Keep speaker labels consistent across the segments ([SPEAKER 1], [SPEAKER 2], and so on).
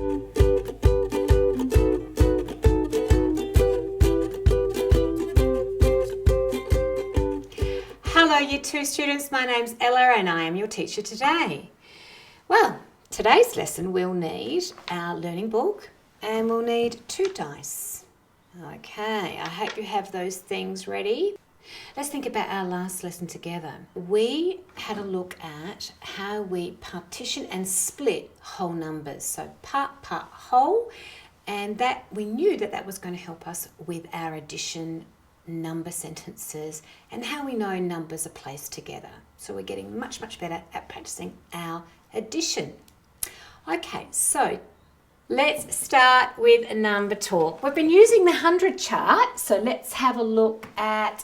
[SPEAKER 1] Hello Year 2 students, my name's Ella and I am your teacher today. Well, today's lesson we'll need our learning book and we'll need 2 dice. Okay, I hope you have those things ready. Let's think about our last lesson together. We had a look at how we partition and split whole numbers. So part, whole, and that we knew that was going to help us with our addition number sentences and how we know numbers are placed together. So we're getting much better at practicing our addition. Okay, so let's start with a number talk. We've been using the 100 chart, so let's have a look at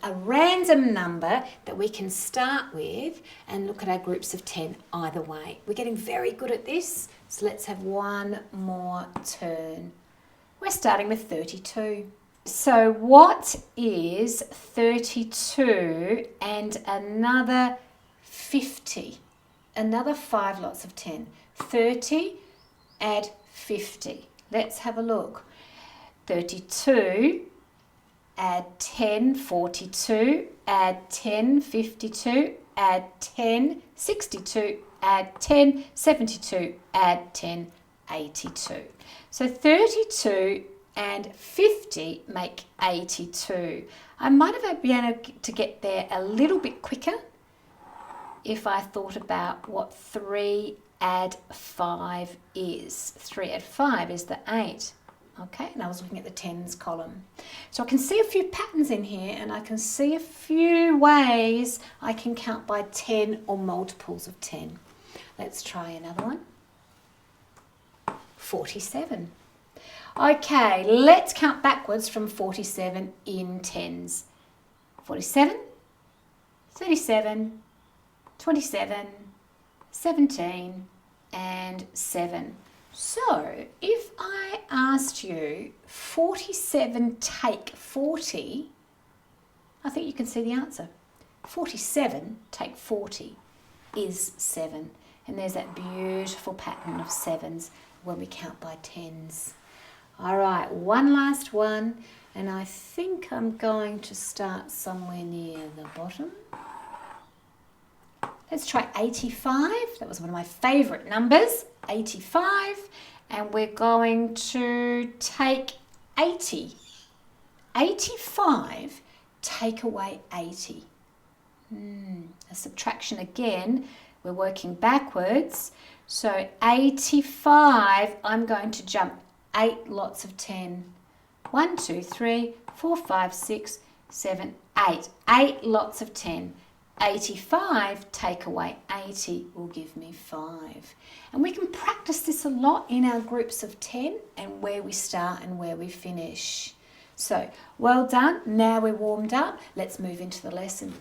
[SPEAKER 1] a random number that we can start with and look at our groups of 10 either way. We're getting very good at this, so let's have one more turn. We're starting with 32. So what is 32 and another 50? Another 5 lots of 10. 30, add 50. Let's have a look. 32, add 10, 42, add 10, 52, add 10, 62, add 10, 72, add 10, 82. So 32 and 50 make 82. I might have been able to get there a little bit quicker if I thought about what 3 add 5 is. 3 add 5 is the 8. Okay, and I was looking at the tens column. So I can see a few patterns in here and I can see a few ways I can count by 10 or multiples of 10. Let's try another one. 47. Okay, let's count backwards from 47 in tens. 47, 37, 27, 17, and 7. So, if I asked you 47 take 40, I think you can see the answer. 47 take 40 is 7. And there's that beautiful pattern of 7s when we count by tens. All right, one last one, and I think I'm going to start somewhere near the bottom. Let's try 85. That was one of my favourite numbers, 85. And we're going to take 80. 85, take away 80. A subtraction again. We're working backwards. So 85, I'm going to jump 8 lots of 10. 1, 2, 3, 4, 5, 6, 7, 8. 8 lots of 10. 85 take away 80 will give me 5. And we can practice this a lot in our groups of 10 and where we start and where we finish. So, well done. Now we're warmed up. Let's move into the lesson.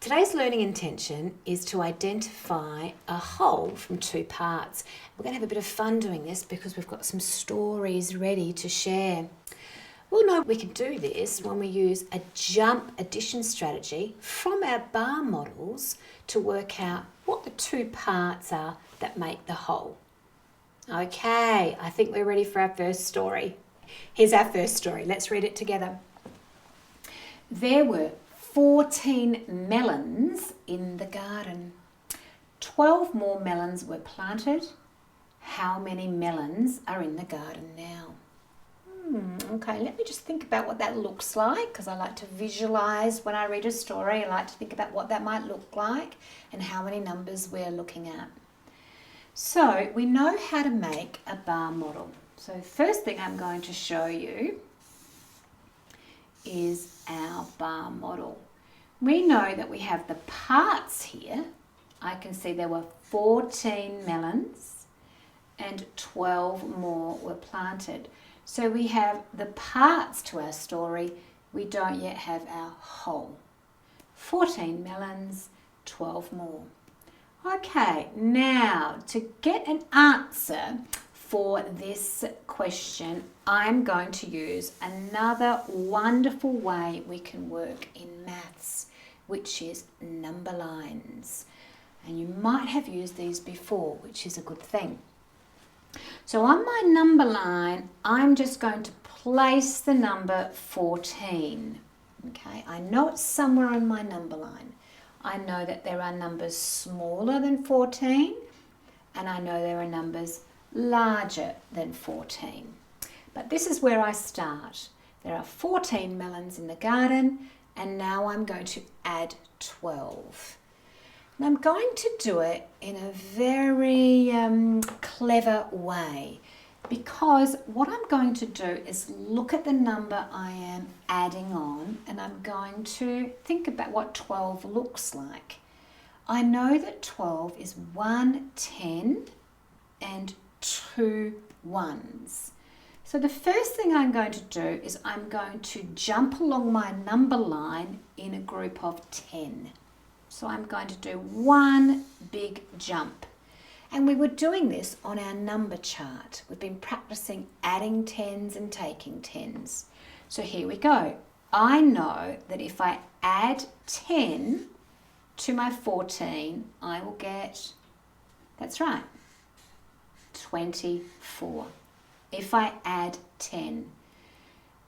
[SPEAKER 1] Today's learning intention is to identify a whole from 2 parts. We're going to have a bit of fun doing this because we've got some stories ready to share. We'll know we can do this when we use a jump addition strategy from our bar models to work out what the 2 parts are that make the whole. Okay, I think we're ready for our first story. Here's our first story. Let's read it together. There were 14 melons in the garden. 12 more melons were planted. How many melons are in the garden now? Okay, let me just think about what that looks like because I like to visualize when I read a story. I like to think about what that might look like and how many numbers we're looking at. So we know how to make a bar model. So first thing I'm going to show you is our bar model. We know that we have the parts here. I can see there were 14 melons and 12 more were planted. So we have the parts to our story. We don't yet have our whole. 14 melons, 12 more. Okay, now to get an answer for this question, I'm going to use another wonderful way we can work in maths, which is number lines. And you might have used these before, which is a good thing. So on my number line, I'm just going to place the number 14. Okay, I know it's somewhere on my number line. I know that there are numbers smaller than 14, and I know there are numbers larger than 14. But this is where I start. There are 14 melons in the garden, and now I'm going to add 12. And I'm going to do it in a very clever way, because what I'm going to do is look at the number I am adding on, and I'm going to think about what 12 looks like. I know that 12 is 1 10 and 2 1s. So the first thing I'm going to do is I'm going to jump along my number line in a group of 10. So I'm going to do one big jump. And we were doing this on our number chart. We've been practicing adding 10s and taking 10s. So here we go. I know that if I add 10 to my 14, I will get, that's right, 24. If I add 10.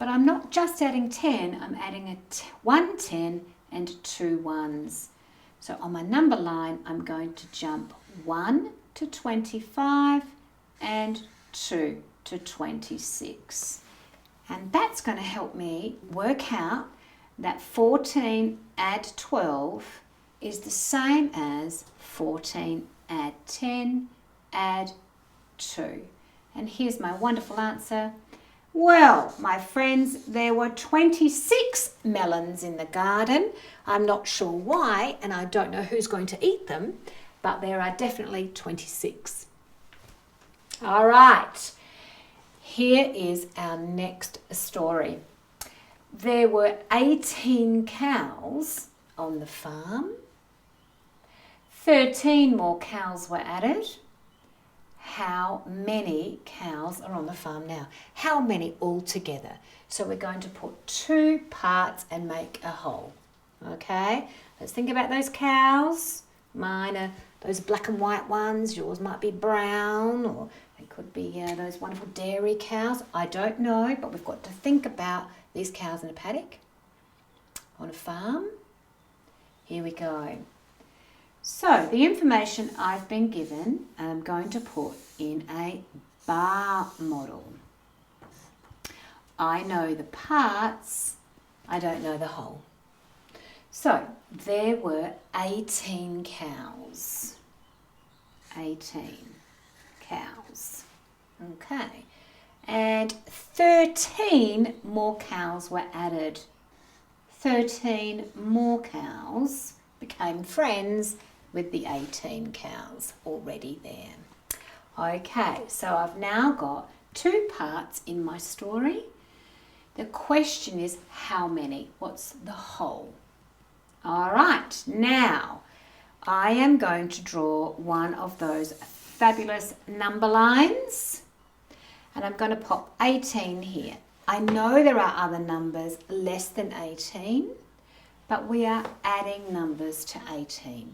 [SPEAKER 1] But I'm not just adding 10, I'm adding one 10 and 2 1s. So on my number line, I'm going to jump 1 to 25 and 2 to 26. And that's going to help me work out that 14 add 12 is the same as 14 add 10 add 2. And here's my wonderful answer. Well, my friends, there were 26 melons in the garden. I'm not sure why, and I don't know who's going to eat them, but there are definitely 26. All right, here is our next story. There were 18 cows on the farm. 13 more cows were added. How many cows are on the farm now? How many altogether? So we're going to put 2 parts and make a whole. Okay, let's think about those cows. Mine are those black and white ones. Yours might be brown, or they could be those wonderful dairy cows. I don't know, but we've got to think about these cows in a paddock on a farm. Here we go. So the information I've been given, I'm going to put in a bar model. I know the parts, I don't know the whole. So there were 18 cows. 18 cows. Okay. And 13 more cows were added. 13 more cows became friends with the 18 cows already there. Okay, so I've now got 2 parts in my story. The question is how many? What's the whole? All right, now I am going to draw one of those fabulous number lines, and I'm going to pop 18 here. I know there are other numbers less than 18, but we are adding numbers to 18.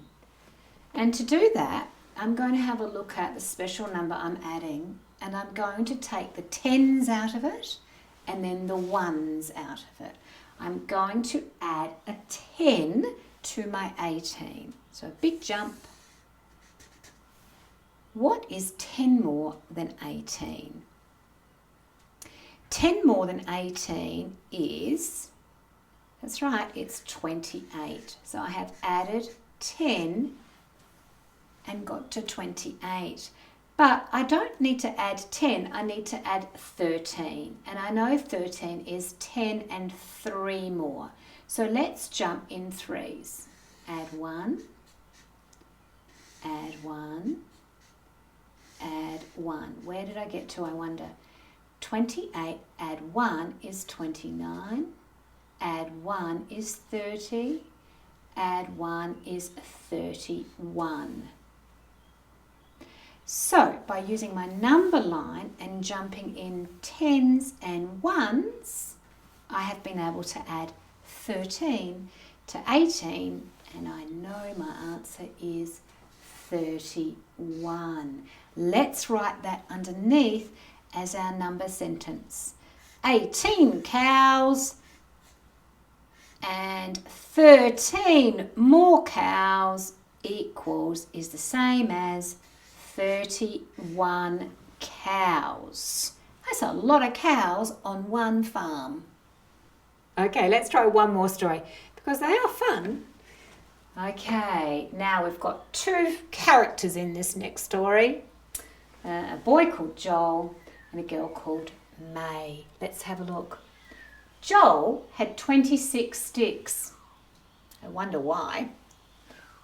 [SPEAKER 1] And to do that, I'm going to have a look at the special number I'm adding, and I'm going to take the 10s out of it and then the 1s out of it. I'm going to add a 10 to my 18. So a big jump. What is 10 more than 18? 10 more than 18 is, that's right, it's 28. So I have added 10 and got to 28. But I don't need to add 10, I need to add 13. And I know 13 is 10 and 3 more. So let's jump in 3s. Add 1, add 1, add 1. Where did I get to, I wonder? 28, add 1 is 29. Add 1 is 30. Add 1 is 31. So, by using my number line and jumping in 10s and 1s, I have been able to add 13 to 18, and I know my answer is 31. 21. Let's write that underneath as our number sentence. 18 cows and 13 more cows is the same as 31 cows. That's a lot of cows on one farm. Okay, let's try one more story because they are fun. Okay, now we've got two characters in this next story. A boy called Joel and a girl called May. Let's have a look. Joel had 26 sticks. I wonder why.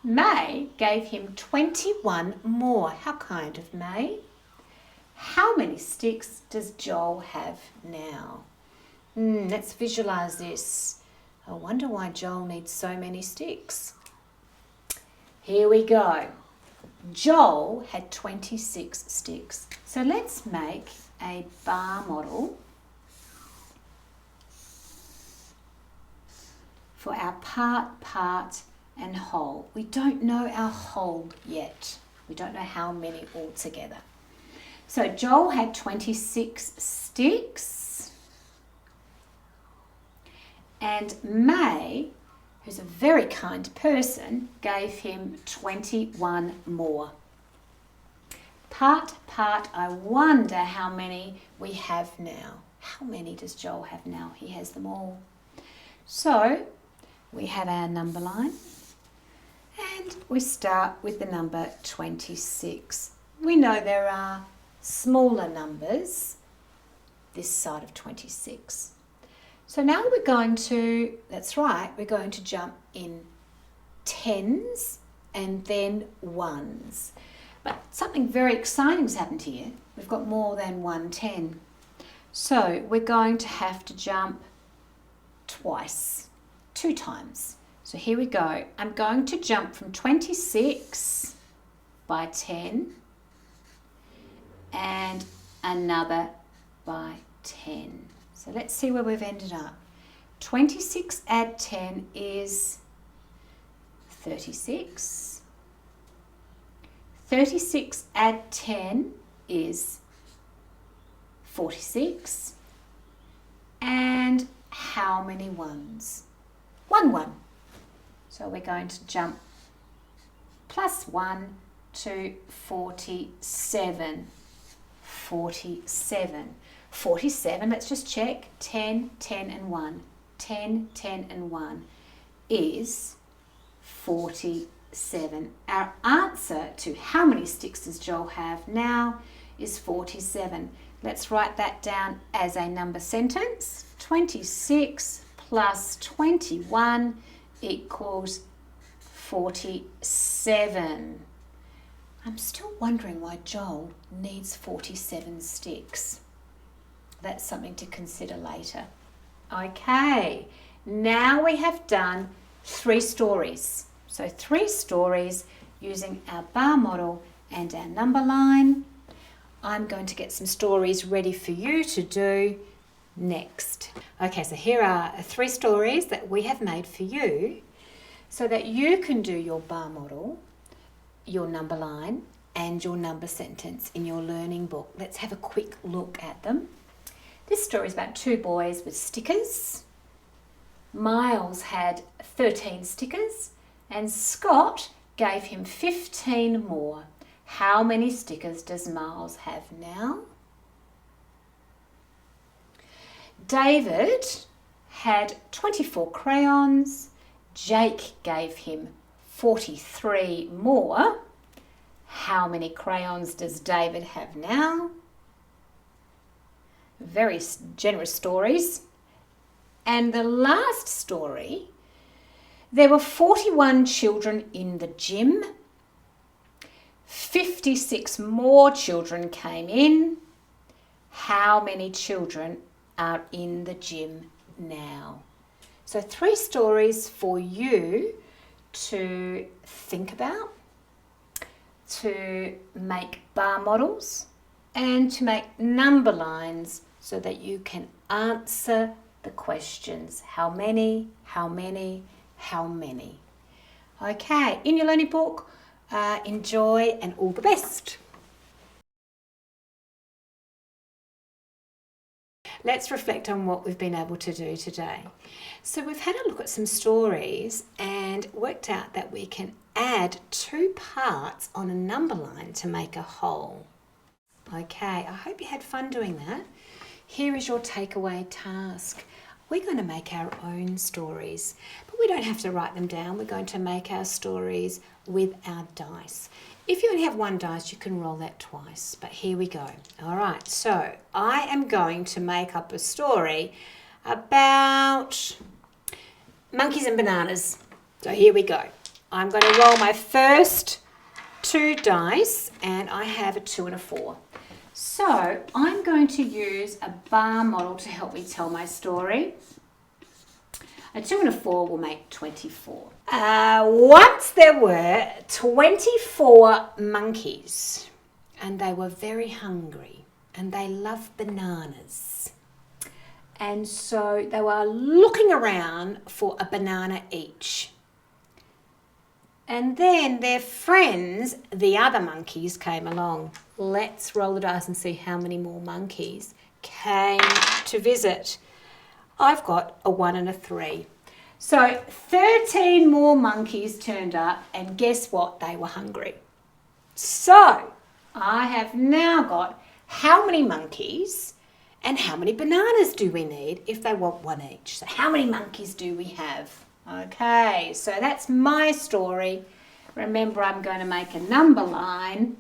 [SPEAKER 1] May gave him 21 more. How kind of May. How many sticks does Joel have now? Let's visualise this. I wonder why Joel needs so many sticks. Here we go. Joel had 26 sticks. So let's make a bar model for our part, and whole. We don't know our whole yet. We don't know how many altogether. So Joel had 26 sticks and May, who's a very kind person, gave him 21 more. Part, I wonder how many we have now. How many does Joel have now? He has them all. So we have our number line and we start with the number 26. We know there are smaller numbers this side of 26. So now we're going to, that's right, we're going to jump in tens and then ones. But something very exciting has happened here. We've got more than 1 10. So we're going to have to jump twice, 2 times. So here we go. I'm going to jump from 26 by 10 and another by 10. So let's see where we've ended up. 26 add 10 is 36. 36 add 10 is 46. And how many ones? 1. So we're going to jump plus 1 to 47. 47. 47, let's just check. 10, 10 and 1. 10, 10 and 1 is 47. Our answer to how many sticks does Joel have now is 47. Let's write that down as a number sentence. 26 plus 21 equals 47. I'm still wondering why Joel needs 47 sticks. That's something to consider later. Okay, now we have done 3 stories. So 3 stories using our bar model and our number line. I'm going to get some stories ready for you to do next. Okay, so here are 3 stories that we have made for you so that you can do your bar model, your number line and your number sentence in your learning book. Let's have a quick look at them. This story is about 2 boys with stickers. Miles had 13 stickers and Scott gave him 15 more. How many stickers does Miles have now? David had 24 crayons. Jake gave him 43 more. How many crayons does David have now? Very generous stories. And the last story, there were 41 children in the gym. 56 more children came in. How many children are in the gym now? So 3 stories for you to think about, to make bar models and to make number lines so that you can answer the questions. How many, how many, how many? Okay, in your learning book, Enjoy and all the best. Let's reflect on what we've been able to do today. So we've had a look at some stories and worked out that we can add 2 parts on a number line to make a whole. Okay, I hope you had fun doing that. Here is your takeaway task. We're going to make our own stories, but we don't have to write them down. We're going to make our stories with our dice. If you only have 1 dice, you can roll that twice, but here we go. All right, so I am going to make up a story about monkeys and bananas. So here we go. I'm going to roll my first 2 dice, and I have a 2 and a 4. So I'm going to use a bar model to help me tell my story. A 2 and a 4 will make 24. Once there were 24 monkeys, and they were very hungry, and they loved bananas. And so they were looking around for a banana each. And then their friends, the other monkeys, came along. Let's roll the dice and see how many more monkeys came to visit. I've got a 1 and a 3. So 13 more monkeys turned up, and guess what? They were hungry. So I have now got how many monkeys and how many bananas do we need if they want 1 each? So how many monkeys do we have? Okay, so that's my story. Remember, I'm going to make a number line.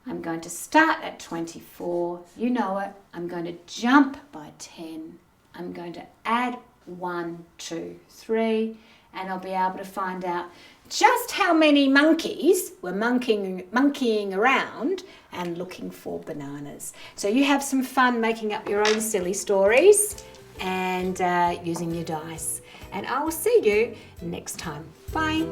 [SPEAKER 1] I'm going to start at 24. You know it. I'm going to jump by 10. I'm going to add 1, 2, 3, and I'll be able to find out just how many monkeys were monkeying around and looking for bananas. So you have some fun making up your own silly stories and using your dice. And I will see you next time. Bye.